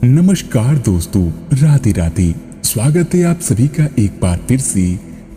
नमस्कार दोस्तों, राधे राधे। स्वागत है आप सभी का एक बार फिर से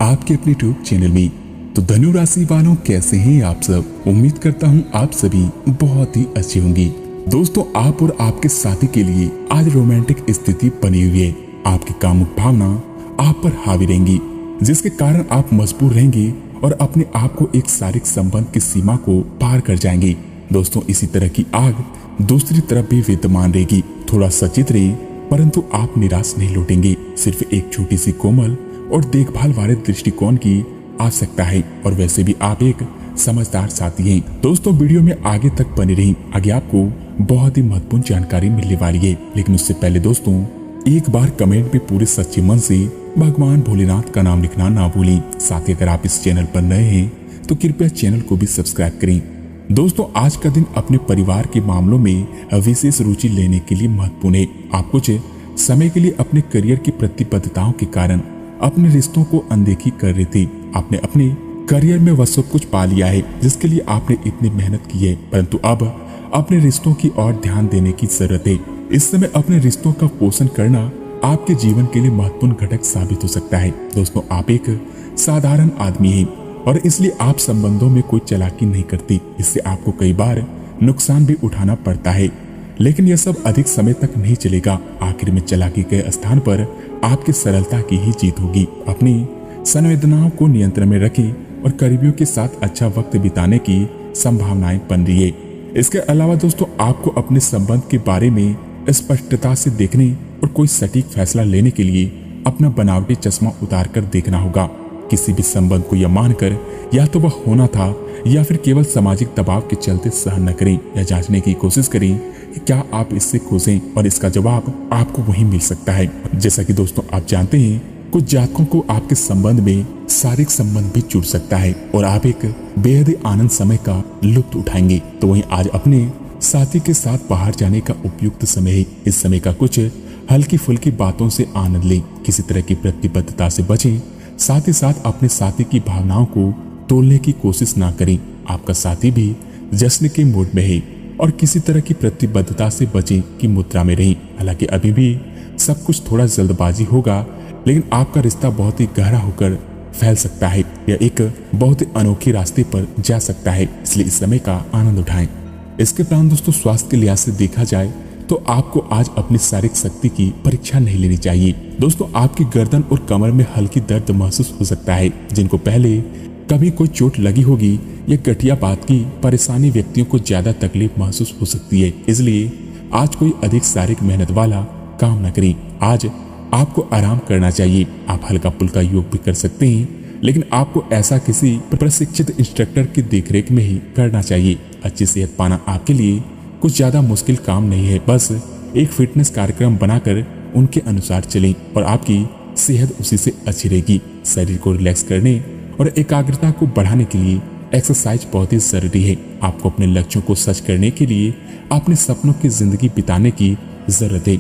आपके अपने यूट्यूब चैनल में। तो धनु राशि वालों, कैसे हैं आप सब? उम्मीद करता हूं आप सभी बहुत ही अच्छे होंगे। दोस्तों, आप और आपके साथी के लिए आज रोमांटिक स्थिति बनी हुई है। आपकी कामुक भावना आप पर हावी रहेंगी, जिसके कारण आप मजबूर रहेंगे और अपने आप को एक शारीरिक संबंध की सीमा को पार कर जाएंगे। दोस्तों, इसी तरह की आग दूसरी तरफ भी विद्यमान रहेगी। थोड़ा सचेत रहिए, परंतु आप निराश नहीं लौटेंगे। सिर्फ एक छोटी सी कोमल और देखभाल वाले दृष्टिकोण की आवश्यकता है, और वैसे भी आप एक समझदार साथी हैं। दोस्तों, वीडियो में आगे तक बने रहिए, आगे आपको बहुत ही महत्वपूर्ण जानकारी मिलने वाली है। लेकिन उससे पहले दोस्तों, एक बार कमेंट में पूरे सच्चे मन से भगवान भोलेनाथ का नाम लिखना ना भूलें। साथ ही अगर आप इस चैनल पर नए हैं तो कृपया चैनल को भी सब्सक्राइब करें। दोस्तों, आज का दिन अपने परिवार के मामलों में विशेष रुचि लेने के लिए महत्वपूर्ण है। आप कुछ समय के लिए अपने करियर की प्रतिबद्धताओं के कारण अपने रिश्तों को अनदेखी कर रहे थे। आपने अपने करियर में वह सब कुछ पा लिया है जिसके लिए आपने इतनी मेहनत की है, परंतु अब अपने रिश्तों की ओर ध्यान देने की जरूरत है। इस समय अपने रिश्तों का पोषण करना आपके जीवन के लिए महत्वपूर्ण घटक साबित हो सकता है। दोस्तों, आप एक साधारण आदमी हैं और इसलिए आप संबंधों में कोई चालाकी नहीं करती। इससे आपको कई बार नुकसान भी उठाना पड़ता है, लेकिन यह सब अधिक समय तक नहीं चलेगा। आखिर में चालाकी के स्थान पर आपकी सरलता की ही जीत होगी। अपनी संवेदनाओं को नियंत्रण में रखें और करीबियों के साथ अच्छा वक्त बिताने की संभावनाएं बन रही है। इसके अलावा दोस्तों, आपको अपने संबंध के बारे में स्पष्टता से देखने और कोई सटीक फैसला लेने के लिए अपना बनावटी चश्मा उतार कर देखना होगा। किसी भी संबंध को यह मानकर या तो वह होना था या फिर केवल सामाजिक दबाव के चलते सहन न करें, या जांचने की कोशिश करें कि क्या आप इससे खुश हैं, और इसका जवाब आपको वहीं मिल सकता है। जैसा कि दोस्तों आप जानते हैं, कुछ जातकों को आपके संबंध में शारीरिक संबंध भी जुड़ सकता है और आप एक बेहद आनंद समय का लुत्फ उठाएंगे। तो वहीं आज अपने साथी के साथ बाहर जाने का उपयुक्त समय है। इस समय का कुछ हल्की फुल्की बातों से आनंद लें, किसी तरह की प्रतिबद्धता से बचें। साथ ही साथ अपने साथी की भावनाओं को तोड़ने की कोशिश ना करें। आपका साथी भी जश्न के मूड में है और किसी तरह की प्रतिबद्धता से बचें की मुद्रा में रहें। हालांकि अभी भी सब कुछ थोड़ा जल्दबाजी होगा, लेकिन आपका रिश्ता बहुत ही गहरा होकर फैल सकता है। यह एक बहुत ही अनोखे रास्ते पर जा सकता है, इसलिए इस समय का आनंद उठाएं। इसके उपरांत दोस्तों, स्वास्थ्य के लिहाज से देखा जाए तो आपको आज अपनी शारीरिक शक्ति की परीक्षा नहीं लेनी चाहिए। दोस्तों, आपकी गर्दन और कमर में हल्की दर्द महसूस हो सकता है। जिनको पहले कभी कोई चोट लगी होगी या गठिया बात की परेशानी व्यक्तियों को ज्यादा तकलीफ महसूस हो सकती है, इसलिए आज कोई अधिक शारीरिक मेहनत वाला काम न करें। आज आपको आराम करना चाहिए। आप हल्का फुल्का योग भी कर सकते हैं, लेकिन आपको ऐसा किसी प्रशिक्षित इंस्ट्रक्टर की देखरेख में ही करना चाहिए। अच्छी सेहत पाना आपके लिए कुछ ज्यादा मुश्किल काम नहीं है। बस एक फिटनेस कार्यक्रम बनाकर उनके अनुसार चलें और आपकी सेहत उसी से अच्छी रहेगी। शरीर को रिलैक्स करने और एकाग्रता को बढ़ाने के लिए एक्सरसाइज बहुत ही जरूरी है। आपको अपने लक्ष्यों को सच करने के लिए अपने सपनों की जिंदगी बिताने की जरूरत है।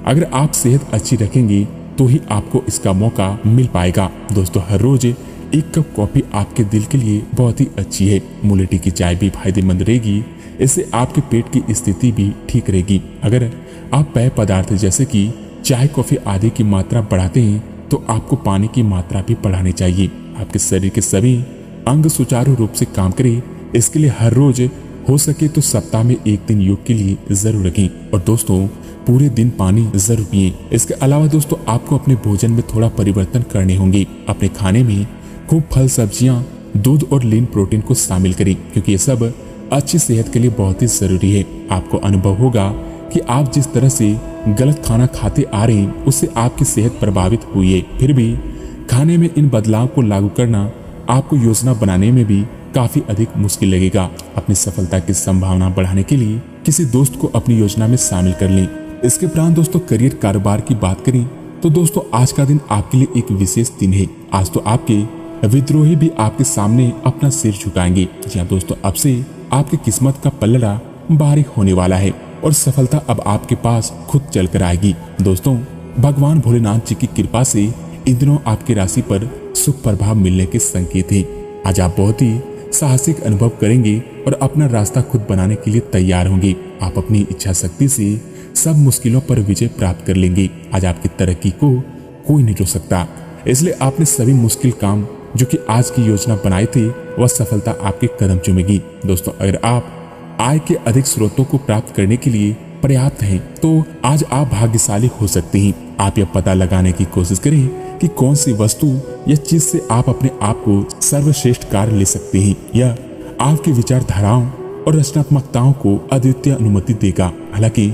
अगर आप सेहत अच्छी रखेंगे तो ही आपको इसका मौका मिल पाएगा। दोस्तों, हर रोज एक कप कॉफी आपके दिल के लिए बहुत ही अच्छी है। मुलेठी की चाय भी फायदेमंद रहेगी, इससे आपके पेट की स्थिति भी ठीक रहेगी। अगर आप पेय पदार्थ जैसे कि चाय, कॉफी आदि की मात्रा बढ़ाते हैं तो आपको पानी की मात्रा भी बढ़ानी चाहिए। आपके शरीर के सभी अंग सुचारू रूप से काम करें, इसके लिए हर रोज हो सके तो सप्ताह में एक दिन योग के लिए जरूर रखें। और दोस्तों, पूरे दिन पानी जरूर पिएं। इसके अलावा दोस्तों, आपको अपने भोजन में थोड़ा परिवर्तन करने होंगे। अपने खाने में खूब फल, सब्जियां, दूध और लीन प्रोटीन को शामिल करें, क्योंकि ये सब अच्छी सेहत के लिए बहुत ही जरूरी है। आपको अनुभव होगा कि आप जिस तरह से गलत खाना खाते आ रहे हैं उससे आपकी सेहत प्रभावित हुई है। फिर भी खाने में इन बदलाव को लागू करना आपको योजना बनाने में भी काफी अधिक मुश्किल लगेगा। अपनी सफलता की संभावना बढ़ाने के लिए किसी दोस्त को अपनी योजना में शामिल कर लें। इसके उपरांत दोस्तों, करियर कारोबार की बात करें तो दोस्तों, आज का दिन आपके लिए एक विशेष दिन है। आज तो आपके विद्रोही भी आपके सामने अपना सिर झुकाएंगे। जी हाँ दोस्तों, अब से आपकी किस्मत का पल्ला बारीक होने वाला है और सफलता अब आपके पास खुद चल कर आएगी। दोस्तों, भगवान भोलेनाथ जी की कृपा से इन दिनों आपकी राशि पर शुभ प्रभाव मिलने के संकेत है। आज आप बहुत ही साहसिक अनुभव करेंगे और अपना रास्ता खुद बनाने के लिए तैयार होंगे। आप अपनी इच्छा शक्ति से सब मुश्किलों पर विजय प्राप्त कर लेंगे। आज आपकी तरक्की को कोई नहीं रोक सकता, इसलिए आपने सभी मुश्किल काम जो कि आज की योजना बनाई थी वह सफलता आपके कदम चूमेगी। दोस्तों, अगर आप आय के अधिक स्रोतों को प्राप्त करने के लिए पर्याप्त हैं तो आज आप भाग्यशाली हो सकते हैं। आप यह पता लगाने की कोशिश करें कि कौन सी वस्तु या चीज से आप अपने आप को सर्वश्रेष्ठ कार्य ले सकते हैं। यह आपकी विचारधाराओं और रचनात्मकताओं को अद्वितीय अनुमति देगा। हालांकि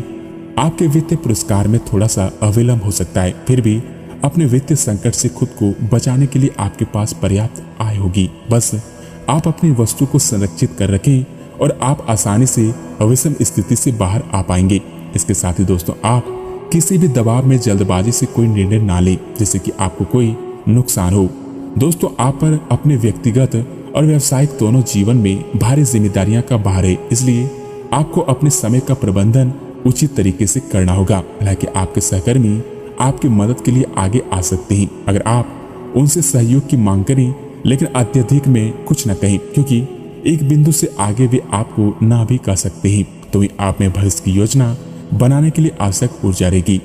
आपके वित्तीय पुरस्कार में थोड़ा सा अविलंब हो सकता है, फिर भी अपने वित्तीय संकट से खुद को बचाने के लिए आपके पास पर्याप्त आय होगी। बस आप अपनी वस्तु को संरक्षित कर रखें और आप आसानी से विषम स्थिति से बाहर आ पाएंगे। इसके साथ ही दोस्तों, आप किसी भी दबाव में जल्दबाजी से कोई निर्णय ना लें जिससे कि आपको कोई नुकसान हो। दोस्तों, आप पर अपने व्यक्तिगत और व्यावसायिक दोनों जीवन में भारी जिम्मेदारियां का भार है, इसलिए आपको अपने समय का प्रबंधन उचित तरीके से करना होगा। हालांकि आपके सहकर्मी आपकी मदद के लिए आगे आ सकते हैं अगर आप उनसे सहयोग की मांग करें, लेकिन अत्यधिक में कुछ न कहें, क्योंकि एक बिंदु से आगे वे आपको ना भी कह सकते हैं। तो आप में भविष्य की योजना बनाने के लिए आवश्यक ऊर्जा रहेगी।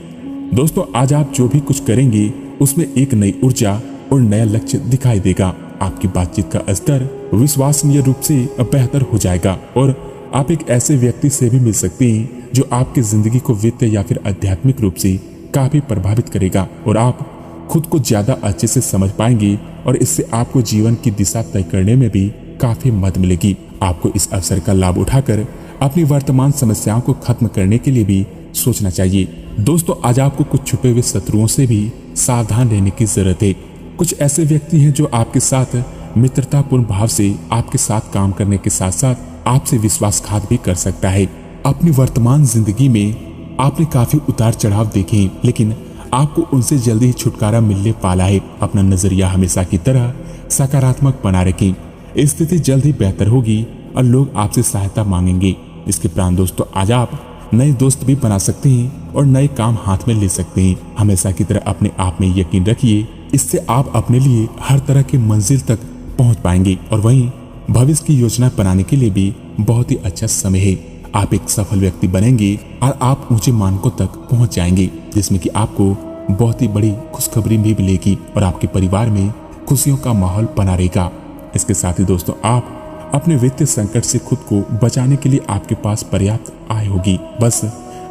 दोस्तों, आज आप जो भी कुछ करेंगे उसमें एक नई ऊर्जा और नया लक्ष्य दिखाई देगा। आपकी बातचीत का स्तर विश्वसनीय रूप से बेहतर हो जाएगा और आप एक ऐसे व्यक्ति से भी मिल सकते हैं जो आपकी जिंदगी को वित्तीय या फिर आध्यात्मिक रूप से काफी प्रभावित करेगा और आप खुद को ज्यादा अच्छे से समझ पाएंगे और इससे आपको जीवन की दिशा तय करने में भी काफी मदद मिलेगी। आपको इस अवसर का लाभ उठाकर अपनी वर्तमान समस्याओं को खत्म करने के लिए भी सोचना चाहिए। दोस्तों, आज आपको कुछ छुपे हुए शत्रुओं से भी सावधान रहने की जरूरत है। कुछ ऐसे व्यक्ति हैं जो आपके साथ मित्रतापूर्ण भाव से आपके साथ काम करने के साथ साथ आपसे विश्वासघात भी कर सकता है। अपनी वर्तमान जिंदगी में आपने काफी उतार चढ़ाव देखे हैं, लेकिन आपको उनसे जल्दी ही छुटकारा मिलने वाला है। अपना नजरिया हमेशा की तरह सकारात्मक बना रखें, स्थिति जल्द ही बेहतर होगी और लोग आपसे सहायता मांगेंगे। इसके उपरांत दोस्तों, आज आप नए दोस्त भी बना सकते हैं और नए काम हाथ में ले सकते हैं। हमेशा की तरह अपने आप में यकीन रखिए, इससे आप अपने लिए हर तरह की मंजिल तक पहुंच पाएंगे और वहीं भविष्य की योजना बनाने के लिए भी बहुत ही अच्छा समय है। आप एक सफल व्यक्ति बनेंगे और आप ऊंचे मानकों तक पहुंच जाएंगे, जिसमें कि आपको बहुत ही बड़ी खुशखबरी भी मिलेगी और आपके परिवार में खुशियों का माहौल बना रहेगा। इसके साथ ही दोस्तों, आप अपने वित्तीय संकट से खुद को बचाने के लिए आपके पास पर्याप्त आय होगी। बस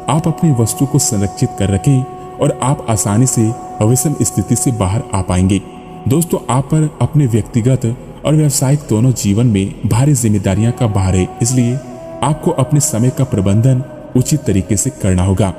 आप अपनी वस्तु को संरक्षित कर रखें और आप आसानी से विषम स्थिति से बाहर आ पाएंगे। दोस्तों, आप पर अपने व्यक्तिगत और व्यावसायिक दोनों जीवन में भारी जिम्मेदारियां का भार है, इसलिए आपको अपने समय का प्रबंधन उचित तरीके से करना होगा।